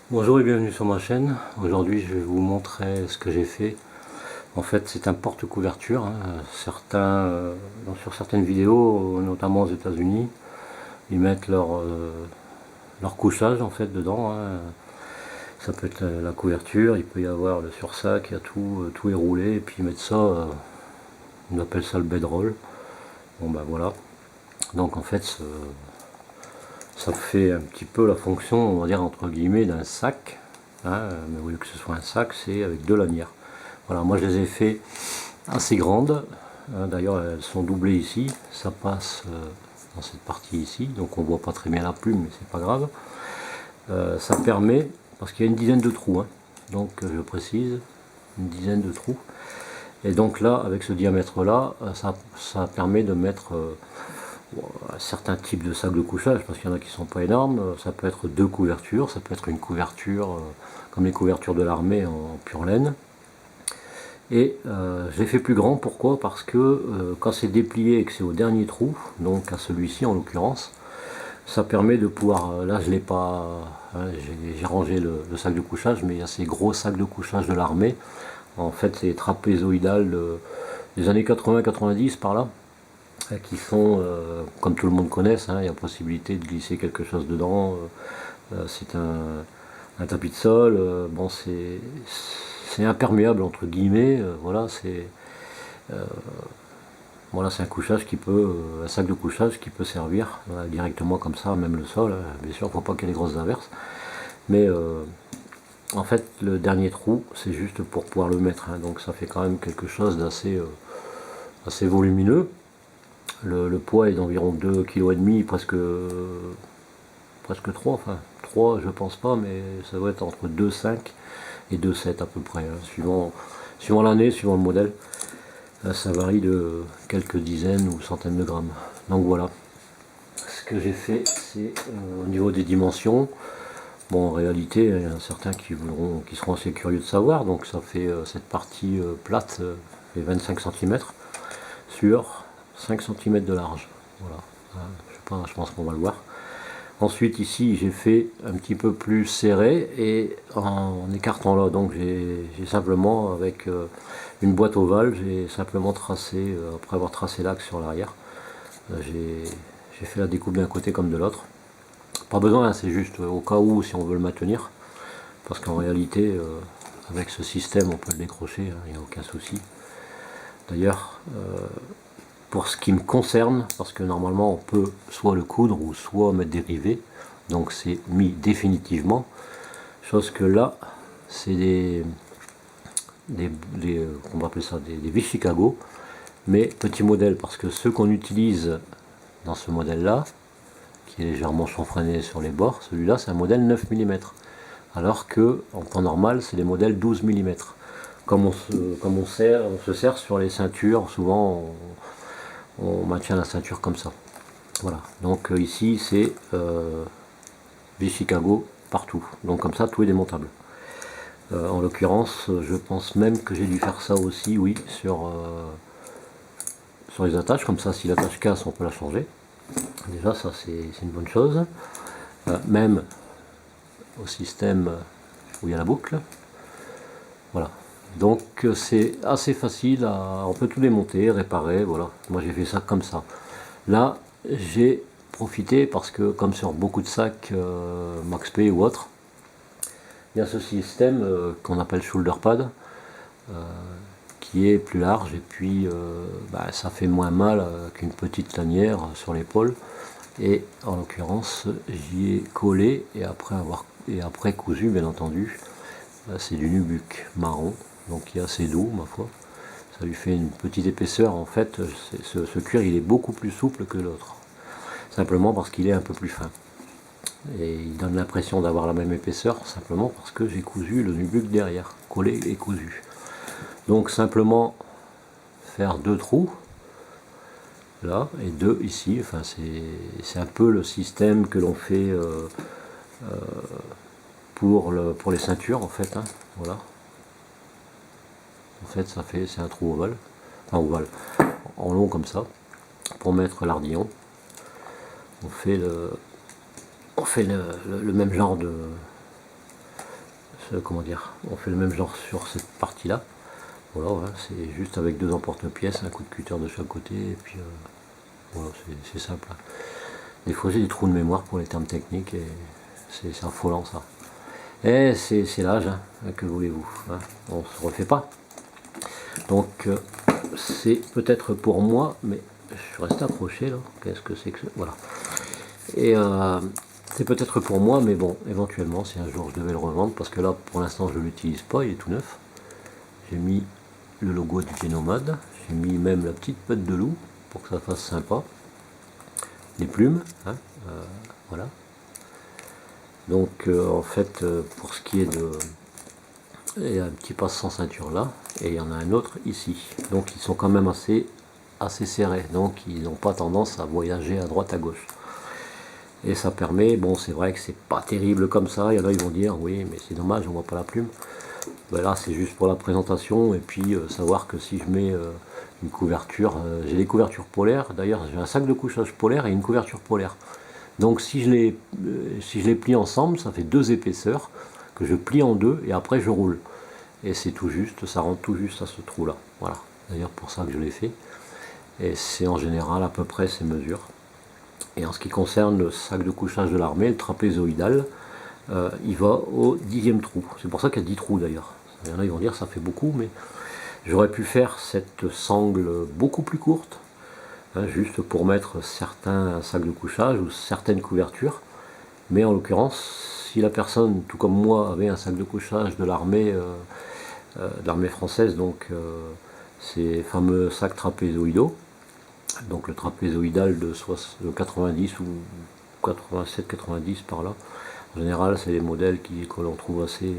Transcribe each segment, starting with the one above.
Bonjour et bienvenue sur ma chaîne. Aujourd'hui je vais vous montrer ce que j'ai fait. En fait c'est un porte-couverture, hein. Sur certaines vidéos, notamment aux États-Unis, ils mettent leur couchage en fait dedans, hein. Ça peut être la couverture, il peut y avoir le sursac, il y a tout est roulé et puis ils mettent ça, on appelle ça le bedroll. Bon ben voilà. Donc en fait ça fait un petit peu la fonction, on va dire entre guillemets, d'un sac, hein, mais au lieu que ce soit un sac, c'est avec deux lanières. Voilà, moi je les ai fait assez grandes, hein, d'ailleurs elles sont doublées ici, ça passe dans cette partie ici, donc on voit pas très bien la plume, mais c'est pas grave. Ça permet, parce qu'il y a une dizaine de trous, hein, donc je précise, une dizaine de trous, et donc là, avec ce diamètre là, ça permet de mettre certains types de sacs de couchage, parce qu'il y en a qui sont pas énormes. Ça peut être deux couvertures, ça peut être une couverture comme les couvertures de l'armée en pure laine. Et je l'ai fait plus grand, pourquoi? Parce que quand c'est déplié et que c'est au dernier trou, donc à celui-ci en l'occurrence, ça permet de pouvoir, là je l'ai pas, hein, j'ai rangé le sac de couchage, mais il y a ces gros sacs de couchage de l'armée, en fait c'est trapézoïdal des années 80-90 par là, qui sont, comme tout le monde connaît, hein, il y a possibilité de glisser quelque chose dedans. C'est un tapis de sol, bon c'est imperméable entre guillemets, voilà, c'est un couchage qui peut, un sac de couchage qui peut servir directement comme ça, même le sol, hein. Bien sûr, il ne faut pas qu'il y ait des grosses averses, mais en fait le dernier trou c'est juste pour pouvoir le mettre, hein. Donc ça fait quand même quelque chose d'assez assez volumineux. Le poids est d'environ 2,5 kg, presque 3, enfin 3 je pense pas, mais ça doit être entre 2,5 et 2,7 à peu près, hein, suivant l'année, suivant le modèle. Ça varie de quelques dizaines ou centaines de grammes. Donc voilà, ce que j'ai fait, c'est au niveau des dimensions. Bon, en réalité, il y en a certains qui seront assez curieux de savoir. Donc ça fait cette partie plate fait 25 cm sur 5 cm de large. Voilà. Je sais pas, je pense qu'on va le voir. Ensuite ici j'ai fait un petit peu plus serré et en écartant là, donc j'ai simplement avec une boîte ovale, j'ai simplement tracé, après avoir tracé l'axe sur l'arrière, j'ai fait la découpe d'un côté comme de l'autre. Pas besoin, hein, c'est juste au cas où si on veut le maintenir, parce qu'en réalité avec ce système on peut le décrocher, hein, il n'y a aucun souci. D'ailleurs, pour ce qui me concerne, parce que normalement on peut soit le coudre ou soit mettre des rivets, donc c'est mis définitivement, chose que là c'est on va appeler ça des vis Chicago, mais petit modèle, parce que ceux qu'on utilise dans ce modèle là, qui est légèrement chanfreiné sur les bords, celui-là c'est un modèle 9 mm, alors que en temps normal c'est des modèles 12 mm. Comme on se sert sur les ceintures, souvent on maintient la ceinture comme ça. Voilà, donc ici c'est vis Chicago partout, donc comme ça tout est démontable. En l'occurrence, je pense même que j'ai dû faire ça aussi, oui, sur les attaches, comme ça si l'attache casse on peut la changer. Déjà ça c'est une bonne chose. Même au système où il y a la boucle. Voilà. Donc c'est assez facile, on peut tout démonter, réparer, voilà. Moi j'ai fait ça comme ça. Là j'ai profité parce que comme sur beaucoup de sacs MaxP ou autres, il y a ce système qu'on appelle shoulder pad, qui est plus large et puis ça fait moins mal qu'une petite lanière sur l'épaule. Et en l'occurrence j'y ai collé et après cousu, bien entendu. C'est du nubuck marron, donc il est assez doux ma foi. Ça lui fait une petite épaisseur. En fait ce cuir il est beaucoup plus souple que l'autre, simplement parce qu'il est un peu plus fin. Et il donne l'impression d'avoir la même épaisseur simplement parce que j'ai cousu le nubuck derrière, collé et cousu. Donc simplement faire deux trous là et deux ici, enfin c'est un peu le système que l'on fait pour les ceintures en fait, hein. Voilà, en fait c'est un trou ovale, enfin ovale, en long comme ça, pour mettre l'ardillon. On fait le même genre comment dire, on fait le même genre sur cette partie là. Voilà, ouais, c'est juste avec deux emporte-pièces, un coup de cutter de chaque côté, et puis voilà, c'est simple. Des fois j'ai des trous de mémoire pour les termes techniques, et c'est affolant ça. Et c'est l'âge, hein, que voulez-vous, hein, on se refait pas. Donc c'est peut-être pour moi, mais je suis resté accroché là, qu'est-ce que c'est que ça, voilà. Et c'est peut-être pour moi, mais bon, éventuellement, si un jour je devais le revendre, parce que là, pour l'instant, je ne l'utilise pas, il est tout neuf. J'ai mis le logo du Génomade, j'ai mis même la petite patte de loup, pour que ça fasse sympa. Les plumes, hein, voilà. Donc, en fait, pour ce qui est de... Il y a un petit passe sans ceinture là, et il y en a un autre ici. Donc, ils sont quand même assez serrés, donc ils n'ont pas tendance à voyager à droite à gauche. Et ça permet, bon c'est vrai que c'est pas terrible comme ça, il y en a ils vont dire oui mais c'est dommage on voit pas la plume. Ben là c'est juste pour la présentation et puis savoir que si je mets une couverture, j'ai des couvertures polaires, d'ailleurs j'ai un sac de couchage polaire et une couverture polaire. Donc si je les plie ensemble, ça fait deux épaisseurs que je plie en deux et après je roule. Et c'est tout juste, ça rentre tout juste à ce trou là. Voilà, d'ailleurs pour ça que je l'ai fait. Et c'est en général à peu près ces mesures. Et en ce qui concerne le sac de couchage de l'armée, le trapézoïdal, il va au 10e trou. C'est pour ça qu'il y a 10 trous d'ailleurs. Il y en a qui vont dire ça fait beaucoup, mais j'aurais pu faire cette sangle beaucoup plus courte, hein, juste pour mettre certains sacs de couchage ou certaines couvertures. Mais en l'occurrence, si la personne, tout comme moi, avait un sac de couchage de l'armée française, donc ces fameux sacs trapézoïdaux, donc le trapézoïdal de 90 ou 87-90 par là. En général, c'est des modèles que l'on trouve assez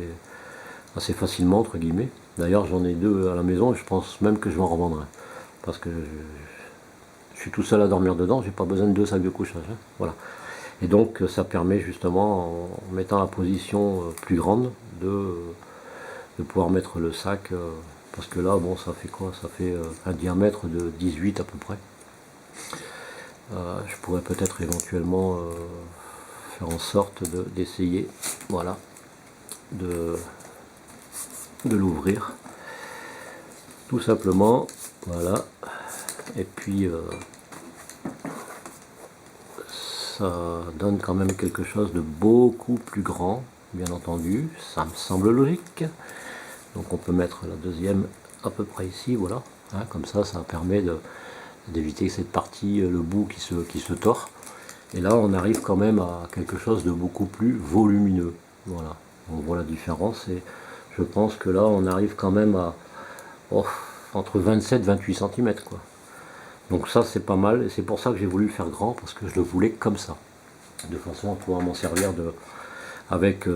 facilement, entre guillemets. D'ailleurs, j'en ai deux à la maison et je pense même que je vais en revendre un. Parce que je suis tout seul à dormir dedans, j'ai pas besoin de deux sacs de couchage. Hein. Voilà. Et donc, ça permet justement, en mettant la position plus grande, de pouvoir mettre le sac. Parce que là, bon, ça fait quoi? Ça fait un diamètre de 18 à peu près. Je pourrais peut-être éventuellement faire en sorte d'essayer, voilà, de l'ouvrir, tout simplement, voilà, et puis ça donne quand même quelque chose de beaucoup plus grand, bien entendu, ça me semble logique. Donc on peut mettre la deuxième à peu près ici, voilà, hein, comme ça permet d'éviter cette partie, le bout qui se tord. Et là on arrive quand même à quelque chose de beaucoup plus volumineux. Voilà, on voit la différence et je pense que là on arrive quand même à entre 27 et 28 cm quoi. Donc ça c'est pas mal et c'est pour ça que j'ai voulu le faire grand parce que je le voulais comme ça. De façon à pouvoir m'en servir avec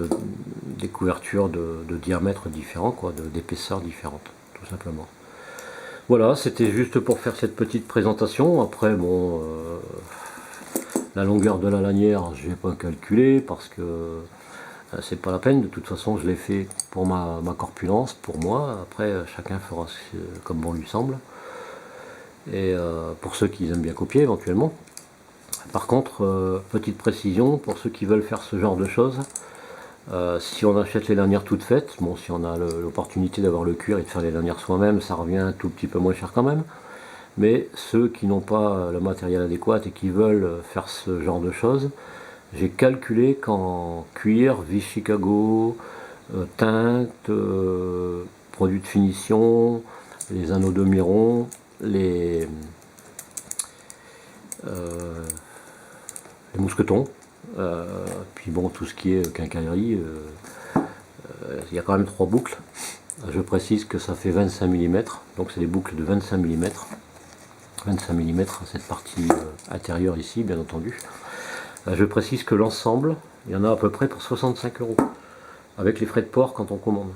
des couvertures de diamètres différents, quoi, d'épaisseurs différentes, tout simplement. Voilà, c'était juste pour faire cette petite présentation. Après, bon, la longueur de la lanière, je n'ai pas calculé parce que c'est pas la peine. De toute façon, je l'ai fait pour ma corpulence, pour moi. Après, chacun fera comme bon lui semble. Et pour ceux qui aiment bien copier éventuellement. Par contre, petite précision, pour ceux qui veulent faire ce genre de choses, si on achète les lanières toutes faites, bon, si on a l'opportunité d'avoir le cuir et de faire les lanières soi-même, ça revient un tout petit peu moins cher quand même. Mais ceux qui n'ont pas le matériel adéquat et qui veulent faire ce genre de choses, j'ai calculé qu'en cuir, vis Chicago, teinte, produits de finition, les anneaux de Miron, les mousquetons, puis bon, tout ce qui est quincaillerie, il y a quand même 3 boucles. Je précise que ça fait 25 mm, donc c'est des boucles de 25 mm. 25 mm cette partie intérieure ici, bien entendu. Je précise que l'ensemble, il y en a à peu près pour 65 €, avec les frais de port quand on commande.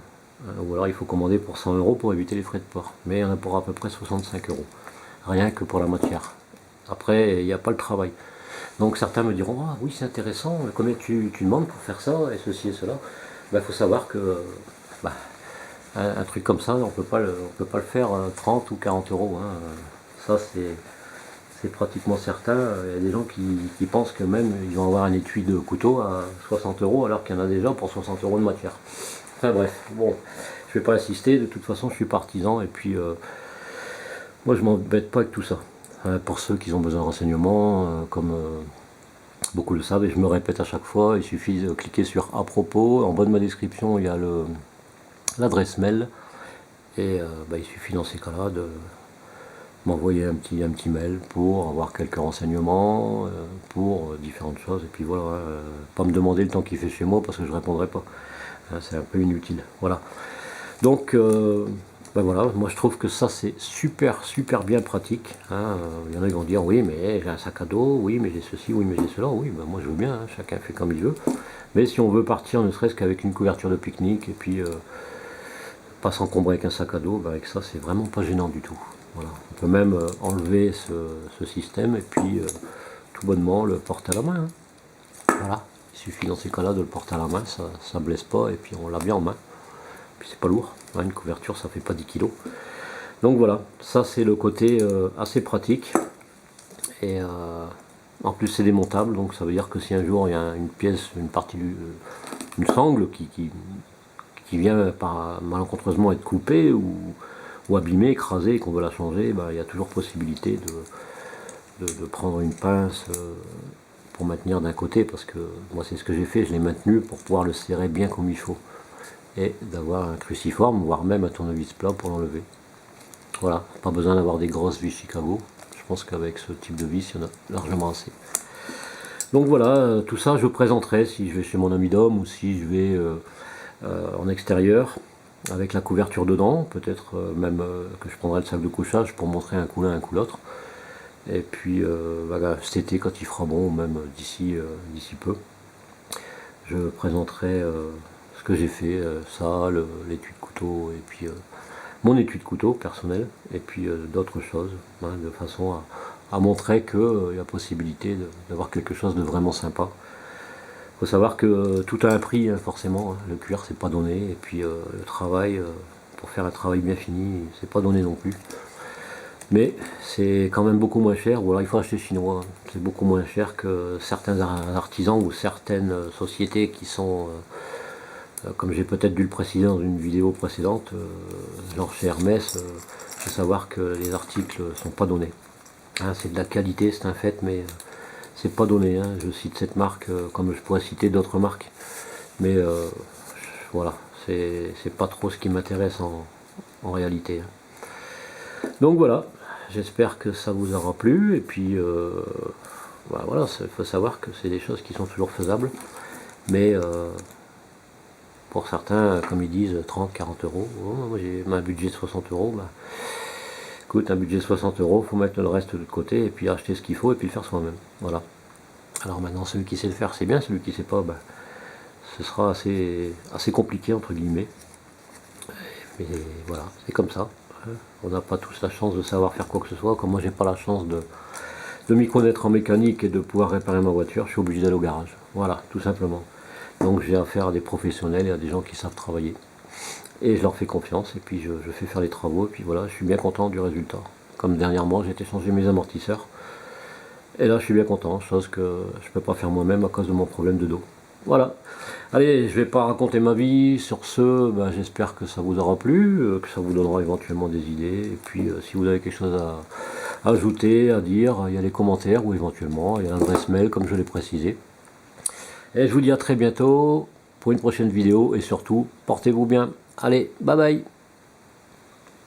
Ou alors il faut commander pour 100 € pour éviter les frais de port. Mais il y en a pour à peu près 65 €, rien que pour la matière. Après, il n'y a pas le travail. Donc certains me diront, ah oui c'est intéressant, mais combien tu demandes pour faire ça, et ceci et cela. Il faut savoir que un truc comme ça, on peut pas le faire 30 ou 40 €. Hein. Ça c'est pratiquement certain. Il y a des gens qui pensent que même ils vont avoir un étui de couteau à 60 € alors qu'il y en a déjà pour 60 € de matière. Enfin bref, bon, je vais pas insister, de toute façon je suis partisan et puis moi je m'embête pas avec tout ça. Pour ceux qui ont besoin de renseignements, comme beaucoup le savent et je me répète à chaque fois, il suffit de cliquer sur à propos, en bas de ma description il y a l'adresse mail et il suffit dans ces cas-là de m'envoyer un petit mail pour avoir quelques renseignements, pour différentes choses et puis voilà, pas me demander le temps qu'il fait chez moi parce que je répondrai pas. C'est un peu inutile. Voilà. Donc, voilà, moi je trouve que ça c'est super bien pratique. Il y en a qui vont dire oui, mais j'ai un sac à dos, oui, mais j'ai ceci, oui, mais j'ai cela. Oui, moi je veux bien, chacun fait comme il veut. Mais si on veut partir, ne serait-ce qu'avec une couverture de pique-nique et puis pas s'encombrer avec un sac à dos, avec ça c'est vraiment pas gênant du tout. Voilà. On peut même enlever ce système et puis tout bonnement le porter à la main. Voilà. Il suffit dans ces cas-là de le porter à la main, ça blesse pas et puis on l'a bien en main. Puis c'est pas lourd, une couverture ça fait pas 10 kg. Donc voilà, ça c'est le côté assez pratique. Et en plus c'est démontable, donc ça veut dire que si un jour il y a une pièce, une partie une sangle qui vient malencontreusement être coupée ou abîmée, écrasée et qu'on veut la changer, il y a toujours possibilité de prendre une pince pour maintenir d'un côté, parce que moi c'est ce que j'ai fait, je l'ai maintenu pour pouvoir le serrer bien comme il faut et d'avoir un cruciforme, voire même un tournevis plat pour l'enlever. Voilà, pas besoin d'avoir des grosses vis Chicago, je pense qu'avec ce type de vis il y en a largement assez. Donc voilà, tout ça je présenterai si je vais chez mon ami d'homme ou si je vais en extérieur avec la couverture dedans, peut-être même que je prendrai le sac de couchage pour montrer un coup l'un, un coup l'autre. Et puis cet été quand il fera bon, ou même d'ici peu, je présenterai ce que j'ai fait, ça, l'étui de couteau, et puis mon étui de couteau personnel, et puis d'autres choses, de façon à montrer qu'il y a possibilité d'avoir quelque chose de vraiment sympa. Il faut savoir que tout a un prix, forcément, le cuir c'est pas donné, et puis le travail, pour faire un travail bien fini, c'est pas donné non plus. Mais c'est quand même beaucoup moins cher, ou alors il faut acheter chinois, c'est beaucoup moins cher que certains artisans ou certaines sociétés qui sont, comme j'ai peut-être dû le préciser dans une vidéo précédente, genre chez Hermès, il faut savoir que les articles sont pas donnés. C'est de la qualité, c'est un fait, mais c'est pas donné. Je cite cette marque comme je pourrais citer d'autres marques, mais voilà, c'est pas trop ce qui m'intéresse en réalité. Donc voilà, j'espère que ça vous aura plu, et puis voilà, il faut savoir que c'est des choses qui sont toujours faisables, mais pour certains, comme ils disent, 30-40 euros, moi j'ai un budget de 60 euros, écoute, un budget de 60 euros, il faut mettre le reste de côté, et puis acheter ce qu'il faut, et puis le faire soi-même, voilà. Alors maintenant, celui qui sait le faire, c'est bien, celui qui ne sait pas, ce sera assez compliqué, entre guillemets, mais voilà, c'est comme ça. On n'a pas tous la chance de savoir faire quoi que ce soit. Comme moi j'ai pas la chance de m'y connaître en mécanique et de pouvoir réparer ma voiture, je suis obligé d'aller au garage. Voilà, tout simplement. Donc j'ai affaire à des professionnels et à des gens qui savent travailler. Et je leur fais confiance et puis je fais faire les travaux et puis voilà, je suis bien content du résultat. Comme dernièrement j'ai été changer mes amortisseurs. Et là je suis bien content, chose que je ne peux pas faire moi-même à cause de mon problème de dos. Voilà. Allez, je vais pas raconter ma vie. Sur ce, j'espère que ça vous aura plu, que ça vous donnera éventuellement des idées. Et puis, si vous avez quelque chose à ajouter, à dire, il y a les commentaires ou éventuellement, il y a l'adresse mail comme je l'ai précisé. Et je vous dis à très bientôt pour une prochaine vidéo et surtout, portez-vous bien. Allez, bye bye.